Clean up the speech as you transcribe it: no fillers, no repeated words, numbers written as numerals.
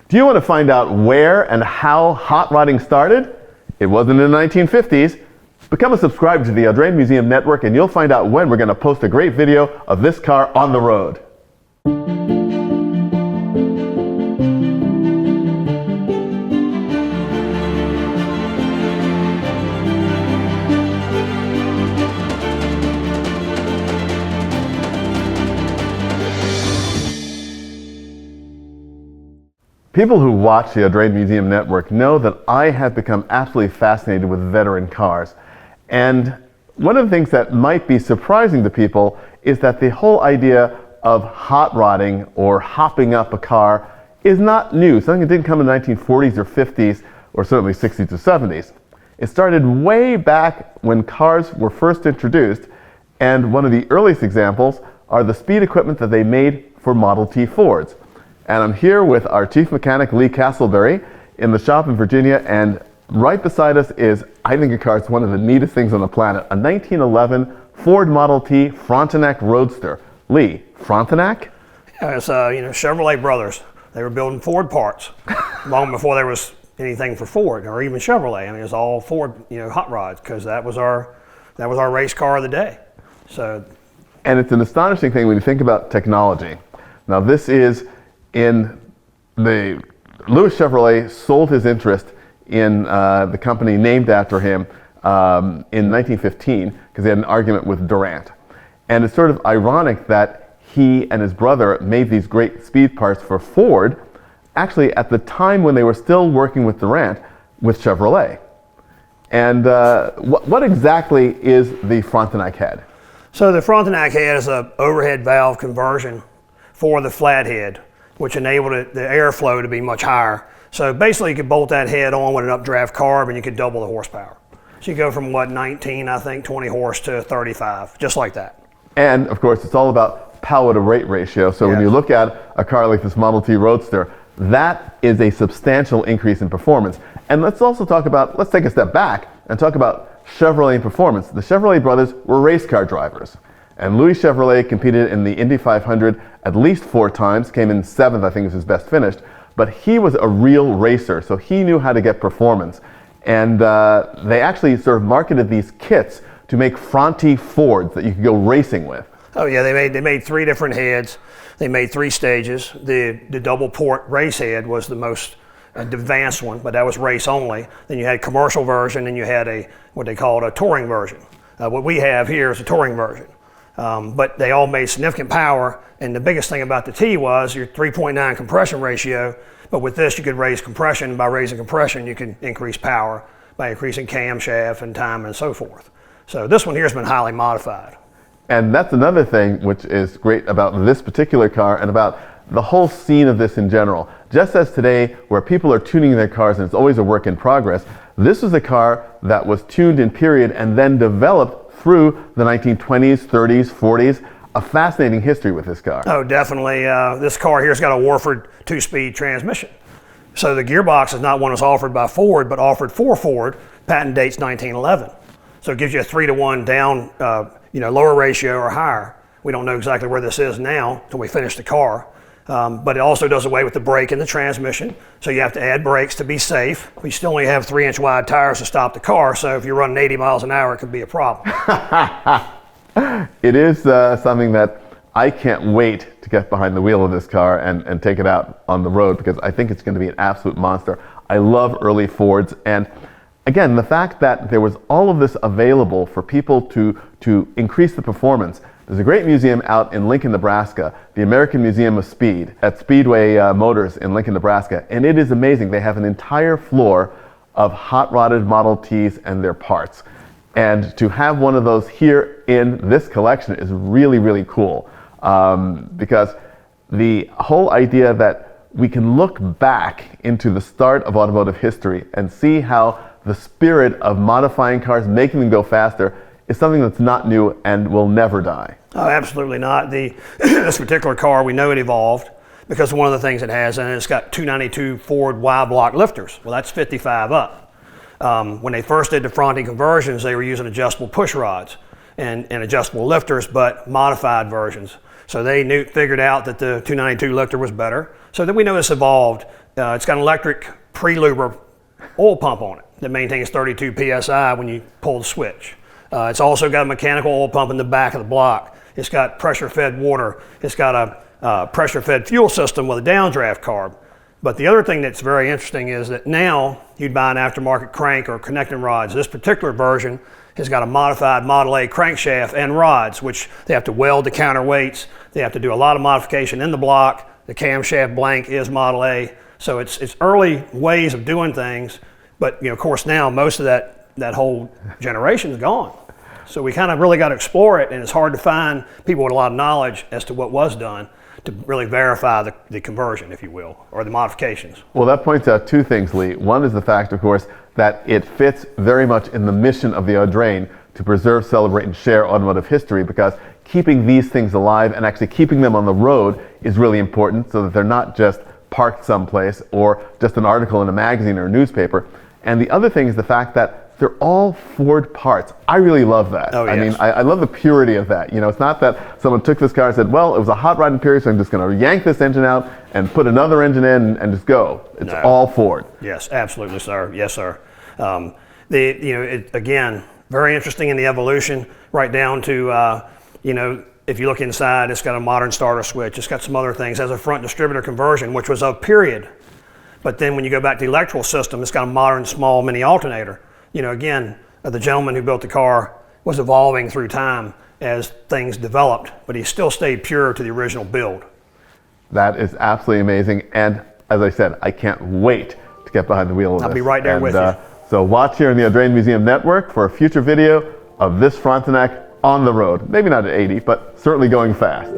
Do you want to find out where and how hot rodding started? It wasn't in the 1950s. Become a subscriber to the Audrain Museum Network and you'll find out when we're going to post a great video of this car on the road. People who watch the Audrain Museum Network know that I have become absolutely fascinated with veteran cars. And one of the things that might be surprising to people is that the whole idea of hot rodding or hopping up a car is not new. Something that didn't come in the 1940s or 50s or certainly 60s or 70s. It started way back when cars were first introduced, and one of the earliest examples are the speed equipment that they made for Model T Fords. And I'm here with our chief mechanic, Lee Castleberry, in the shop in Virginia, and right beside us is, I think a car is one of the neatest things on the planet, a 1911 Ford Model T Frontenac Roadster. Lee, Frontenac? Yeah, it's Chevrolet brothers. They were building Ford parts long before there was anything for Ford or even Chevrolet. I mean, it was all Ford, hot rods, because that was our race car of the day. So, and it's an astonishing thing when you think about technology. Now, this is in the Louis Chevrolet sold his interest in the company named after him in 1915 because they had an argument with Durant. And it's sort of ironic that he and his brother made these great speed parts for Ford actually at the time when they were still working with Durant with Chevrolet. And what exactly is the Frontenac head? So the Frontenac head is an overhead valve conversion for the flathead, which enabled the airflow to be much higher. So basically you could bolt that head on with an updraft carb and you could double the horsepower. So you go from 20 horse to 35, just like that. And of course it's all about power to weight ratio. So when you look at a car like this Model T Roadster, that is a substantial increase in performance. And let's take a step back and talk about Chevrolet performance. The Chevrolet brothers were race car drivers. And Louis Chevrolet competed in the Indy 500 at least 4 times, came in 7th, I think was his best finish. But he was a real racer, so he knew how to get performance. And they actually sort of marketed these kits to make Fronty Fords that you could go racing with. Oh yeah, they made 3 different heads. They made 3 stages. The double port race head was the most advanced one, but that was race only. Then you had a commercial version, and you had what they called a touring version. What we have here is a touring version. But they all made significant power, and the biggest thing about the T was your 3.9 compression ratio, but with this you could raise compression. By raising compression you can increase power by increasing camshaft and time and so forth. So this one here has been highly modified. And that's another thing which is great about this particular car and about the whole scene of this in general. Just as today where people are tuning their cars and it's always a work in progress, this was a car that was tuned in period and then developed through the 1920s, 30s, 40s. A fascinating history with this car. Oh, definitely. This car here's got a Warford 2-speed transmission. So the gearbox is not one that's offered by Ford, but offered for Ford. Patent date's 1911. So it gives you a 3-to-1 down, lower ratio or higher. We don't know exactly where this is now until we finish the car. But it also does away with the brake in the transmission. So you have to add brakes to be safe. We still only have 3-inch wide tires to stop the car. So if you're running 80 miles an hour, it could be a problem. It is something that I can't wait to get behind the wheel of this car and take it out on the road, because I think it's going to be an absolute monster. I love early Fords, and again, the fact that there was all of this available for people to increase the performance. There's a great museum out in Lincoln, Nebraska, the American Museum of Speed at Speedway Motors in Lincoln, Nebraska, and it is amazing. They have an entire floor of hot-rodded Model Ts and their parts. And to have one of those here in this collection is really, really cool, because the whole idea that we can look back into the start of automotive history and see how the spirit of modifying cars, making them go faster, is something that's not new and will never die. Oh, absolutely not. This particular car, we know it evolved because one of the things it has in it, it's got 292 Ford Y-block lifters. Well, that's 55 up. When they first did the Fronty conversions, they were using adjustable push rods and adjustable lifters, but modified versions. So they figured out that the 292 lifter was better. So then we know this evolved It's got an electric pre-luber oil pump on it that maintains 32 psi when you pull the switch. It's also got a mechanical oil pump in the back of the block. It's got pressure-fed water. It's got a pressure-fed fuel system with a downdraft carb. But the other thing that's very interesting is that now you'd buy an aftermarket crank or connecting rods. This particular version has got a modified Model A crankshaft and rods, which they have to weld the counterweights. They have to do a lot of modification in the block. The camshaft blank is Model A. So it's early ways of doing things. But of course now most of that whole generation is gone. So we kind of really got to explore it, and it's hard to find people with a lot of knowledge as to what was done to really verify the conversion, if you will, or the modifications. Well, that points out two things, Lee. One is the fact, of course, that it fits very much in the mission of the Audrain to preserve, celebrate, and share automotive history, because keeping these things alive and actually keeping them on the road is really important, so that they're not just parked someplace or just an article in a magazine or a newspaper. And the other thing is the fact that they're all Ford parts. I really love that. Oh, yes. I mean, I love the purity of that. It's not that someone took this car and said, well, it was a hot rod period, so I'm just going to yank this engine out and put another engine in and just go. It's all Ford. Yes, absolutely, sir. Yes, sir. Again, very interesting in the evolution, right down to, if you look inside, it's got a modern starter switch. It's got some other things. It has a front distributor conversion, which was of period. But then when you go back to the electrical system, it's got a modern small mini alternator. Again, the gentleman who built the car was evolving through time as things developed, but he still stayed pure to the original build. That is absolutely amazing. And as I said, I can't wait to get behind the wheel of this. I'll be right there with you. So watch here in the Audrain Museum Network for a future video of this Frontenac on the road. Maybe not at 80, but certainly going fast.